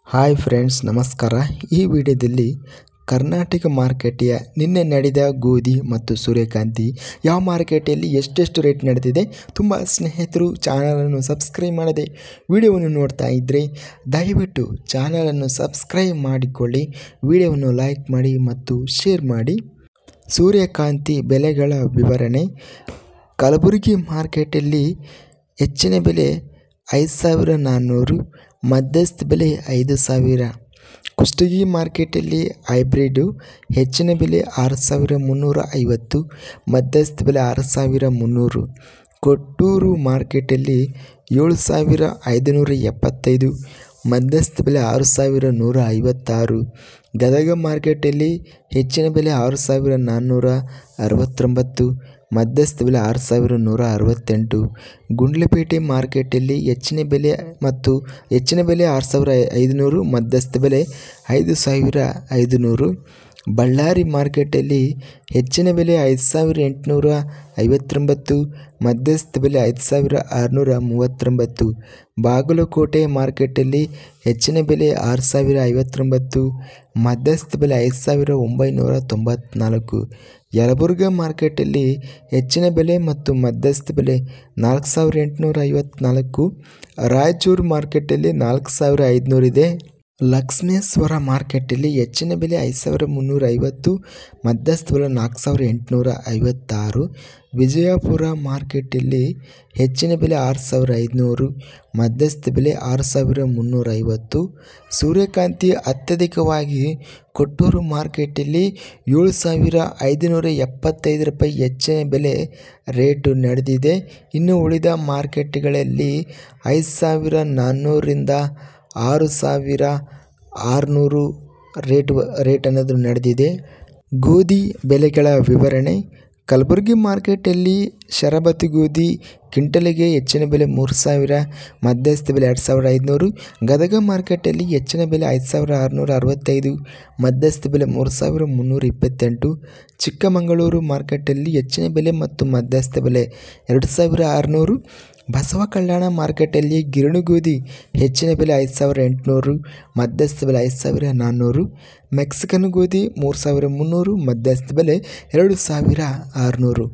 Hi friends, ನಮಸ್ಕಾರ. ಈ ವಿಡಿಯೋದಲ್ಲಿ ಕರ್ನಾಟಕ ಮಾರುಕಟ್ಟೆಯ ನಿನ್ನೆ ನಡೆದ ಗೋಧಿ ಮತ್ತು ಸೂರ್ಯಕಾಂತಿ ಯಾವ ಮಾರುಕಟ್ಟೆಯಲ್ಲಿ ಎಷ್ಟೆಷ್ಟು ರೇಟ್ ನಡೆದಿದೆ. ತುಂಬ ಸ್ನೇಹಿತರು ಚಾನಲನ್ನು ಸಬ್ಸ್ಕ್ರೈಬ್ ಮಾಡದೆ ವಿಡಿಯೋವನ್ನು ನೋಡ್ತಾ ಇದ್ದರೆ ದಯವಿಟ್ಟು ಚಾನಲನ್ನು ಸಬ್ಸ್ಕ್ರೈಬ್ ಮಾಡಿಕೊಳ್ಳಿ, ವಿಡಿಯೋವನ್ನು ಲೈಕ್ ಮಾಡಿ ಮತ್ತು ಶೇರ್ ಮಾಡಿ. ಸೂರ್ಯಕಾಂತಿ ಬೆಲೆಗಳ ವಿವರಣೆ. ಕಲಬುರಗಿ ಮಾರ್ಕೆಟಲ್ಲಿ ಹೆಚ್ಚಿನ ಬೆಲೆ 5,400, ಮಧ್ಯಸ್ಥ ಬೆಲೆ 5,000. ಕುಷ್ಟಗಿ ಮಾರ್ಕೆಟಲ್ಲಿ ಹೈಬ್ರಿಡ್ ಹೆಚ್ಚಿನ ಬೆಲೆ 6,350, ಮಧ್ಯಸ್ಥ ಬೆಲೆ 6,300. ಕೊಟ್ಟೂರು ಮಾರ್ಕೆಟಲ್ಲಿ 7,575, ಮಧ್ಯಸ್ಥ ಬೆಲೆ 6,156. ಗದಗ ಮಾರ್ಕೆಟಲ್ಲಿ ಹೆಚ್ಚಿನ ಬೆಲೆ 6,469, ಮಧ್ಯಸ್ಥ ಬೆಲೆ 6,168. ಗುಂಡ್ಲುಪೇಟೆ ಮಾರ್ಕೆಟಲ್ಲಿ ಹೆಚ್ಚಿನ ಬೆಲೆ 6,500, ಮಧ್ಯಸ್ಥ ಬೆಲೆ 5,500. ಬಳ್ಳಾರಿ ಮಾರ್ಕೆಟಲ್ಲಿ ಹೆಚ್ಚಿನ ಬೆಲೆ 5,859, ಮಧ್ಯಸ್ಥ ಬೆಲೆ 5,639. ಬಾಗಲಕೋಟೆ ಮಾರ್ಕೆಟಲ್ಲಿ ಹೆಚ್ಚಿನ ಬೆಲೆ 6,059, ಮಧ್ಯಸ್ಥ ಬೆಲೆ 5,994. ಯಲಬುರ್ಗಾ ಮಾರ್ಕೆಟಲ್ಲಿ ಹೆಚ್ಚಿನ ಬೆಲೆ ಮತ್ತು ಮಧ್ಯಸ್ಥ ಬೆಲೆ 4,854. ರಾಯಚೂರು ಮಾರ್ಕೆಟಲ್ಲಿ 4,500 ಇದೆ. ಲಕ್ಷ್ಮೇಶ್ವರ ಮಾರ್ಕೆಟಲ್ಲಿ ಹೆಚ್ಚಿನ ಬೆಲೆ 5,350, ಮಧ್ಯಸ್ಥ ಬೆಲೆ 4,856. ವಿಜಯಪುರ ಮಾರ್ಕೆಟಲ್ಲಿ ಹೆಚ್ಚಿನ ಬೆಲೆ 6,500, ಮಧ್ಯಸ್ಥ ಬೆಲೆ 6,350. ಸೂರ್ಯಕಾಂತಿ ಅತ್ಯಧಿಕವಾಗಿ ಕೊಟ್ಟೂರು ಮಾರ್ಕೆಟಲ್ಲಿ 7,575 ರೂಪಾಯಿ ಹೆಚ್ಚಿನ ಬೆಲೆ ರೇಟು ನಡೆದಿದೆ. ಇನ್ನು ಉಳಿದ ಮಾರ್ಕೆಟ್ಗಳಲ್ಲಿ 5,400ರಿಂದ 6,600 ರೇಟ್ ಅನ್ನೋದು ನಡೆದಿದೆ. ಗೋಧಿ ಬೆಲೆಗಳ ವಿವರಣೆ. ಕಲಬುರಗಿ ಮಾರ್ಕೆಟಲ್ಲಿ ಶರಬತಿ ಗೋಧಿ ಕ್ವಿಂಟಲಿಗೆ ಹೆಚ್ಚಿನ ಬೆಲೆ 3,000, ಮಧ್ಯಸ್ಥ ಬೆಲೆ 2,500. ಗದಗ ಮಾರ್ಕೆಟಲ್ಲಿ ಹೆಚ್ಚಿನ ಬೆಲೆ 5,665, ಮಧ್ಯಸ್ಥ ಬೆಲೆ 3,328. ಚಿಕ್ಕಮಗಳೂರು ಮಾರ್ಕೆಟಲ್ಲಿ ಹೆಚ್ಚಿನ ಬೆಲೆ ಮತ್ತು ಮಧ್ಯಸ್ಥ ಬೆಲೆ 2,600. ಬಸವ ಕಲ್ಯಾಣ ಮಾರ್ಕೆಟಲ್ಲಿ ಗಿರಣಿ ಗೋಧಿ ಹೆಚ್ಚಿನ ಬೆಲೆ 5,800, ಮಧ್ಯಸ್ಥ ಬೆಲೆ 5,400. ಮೆಕ್ಸಿಕನ್ ಗೋಧಿ 3,300, ಮಧ್ಯಸ್ಥ ಬೆಲೆ 2,600.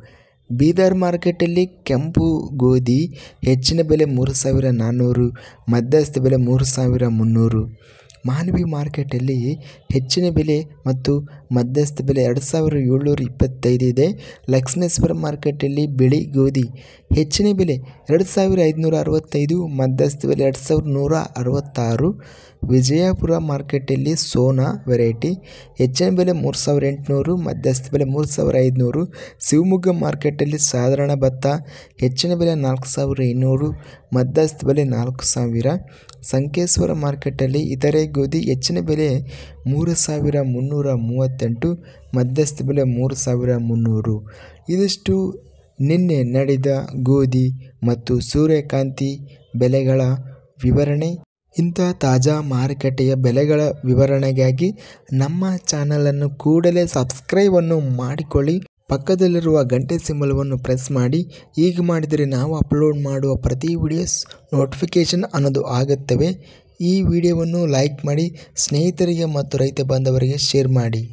ಬೀದರ್ ಮಾರ್ಕೆಟಲ್ಲಿ ಕೆಂಪು ಗೋಧಿ ಹೆಚ್ಚಿನ ಬೆಲೆ 3,400, ಮಧ್ಯಸ್ಥ ಬೆಲೆ 3,300. ಮಾನ್ವಿ ಮಾರ್ಕೆಟಲ್ಲಿ ಹೆಚ್ಚಿನ ಬೆಲೆ ಮತ್ತು ಮಧ್ಯಸ್ಥ ಬೆಲೆ 2,725 ಇದೆ. ಲಕ್ಷ್ಮೇಶ್ವರ ಮಾರ್ಕೆಟಲ್ಲಿ ಬಿಳಿ ಗೋಧಿ ಹೆಚ್ಚಿನ ಬೆಲೆ 2,565, ಮಧ್ಯಸ್ಥ ಬೆಲೆ 2,166. ವಿಜಯಪುರ ಮಾರ್ಕೆಟಲ್ಲಿ ಸೋನಾ ವೆರೈಟಿ ಹೆಚ್ಚಿನ ಬೆಲೆ 3,800, ಮಧ್ಯಸ್ಥ ಬೆಲೆ 3,500. ಶಿವಮೊಗ್ಗ ಮಾರ್ಕೆಟಲ್ಲಿ ಸಾಧಾರಣ ಭತ್ತ ಹೆಚ್ಚಿನ ಬೆಲೆ 4,200, ಮಧ್ಯಸ್ಥ ಬೆಲೆ 4,000. ಸಂಕೇಶ್ವರ ಮಾರ್ಕೆಟಲ್ಲಿ ಇತರೆ ಗೋಧಿ ಹೆಚ್ಚಿನ ಬೆಲೆ 3,338, ಮಧ್ಯಸ್ಥ ಬೆಲೆ 3,300. ಇದಿಷ್ಟು ನಿನ್ನೆ ನಡೆದ ಗೋಧಿ ಮತ್ತು ಸೂರ್ಯಕಾಂತಿ ಬೆಲೆಗಳ ವಿವರಣೆ. ಇಂಥ ತಾಜಾ ಮಾರುಕಟ್ಟೆಯ ಬೆಲೆಗಳ ವಿವರಣೆಗಾಗಿ ನಮ್ಮ ಚಾನಲನ್ನು ಕೂಡಲೇ ಸಬ್ಸ್ಕ್ರೈಬನ್ನು ಮಾಡಿಕೊಳ್ಳಿ. ಪಕ್ಕದಲ್ಲಿರುವ ಗಂಟೆ ಸಿಂಬಲವನ್ನು ಪ್ರೆಸ್ ಮಾಡಿ. ಹೀಗೆ ಮಾಡಿದರೆ ನಾವು ಅಪ್ಲೋಡ್ ಮಾಡುವ ಪ್ರತಿ ವಿಡಿಯೋಸ್ ನೋಟಿಫಿಕೇಷನ್ ಅನ್ನೋದು ಆಗುತ್ತವೆ. ಈ ವಿಡಿಯೋವನ್ನು ಲೈಕ್ ಮಾಡಿ, ಸ್ನೇಹಿತರಿಗೆ ಮತ್ತು ರೈತ ಬಾಂಧವರಿಗೆ ಶೇರ್ ಮಾಡಿ.